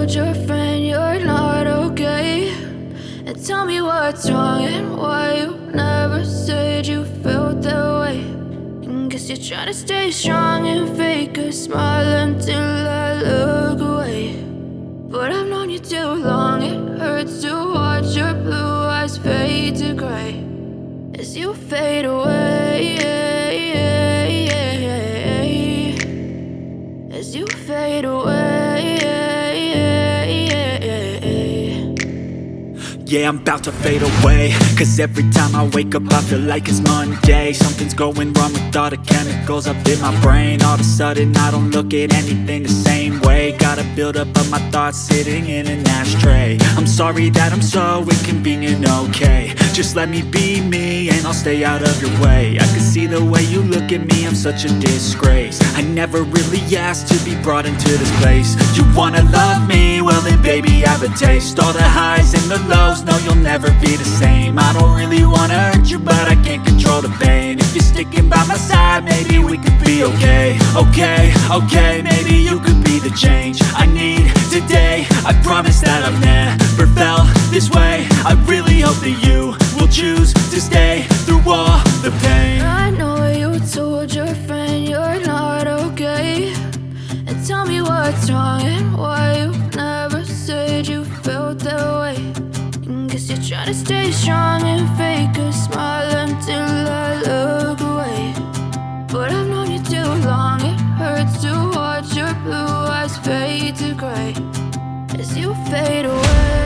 told your friend you're not okay, and tell me what's wrong and why you never said you felt that way. And guess you're trying to stay strong and fake a smile until I look away. But I've known you too long, it hurts to watch your blue eyes fade to gray as you fade away, as you fade away. Yeah, I'm about to fade away, cause every time I wake up I feel like it's Monday. Something's going wrong with all the chemicals up in my brain. All of a sudden I don't look at anything the same way. Got a buildup of my thoughts sitting in an ashtray. I'm sorry that I'm so inconvenient, okay. Just let me be me and I'll stay out of your way. I can see the way you look at me, I'm such a disgrace. I never really asked to be brought into this place. You wanna love me? Well then baby, have a taste. All the highs and the lows, no, you'll never be the same. I don't really wanna hurt you, but I can't control the pain. If you're sticking by my side, maybe we could be okay. Okay, maybe you could be the change I need today. I promise that I've never felt this way. I really hope that you will choose to stay through all the pain. I know you told your friend you're not okay, and tell me what's wrong and why you never said you felt that way. And guess you're trying to stay strong and fake a smile until I look away. But I've known you too long, it hurts to watch your blue eyes fade to gray as you fade away.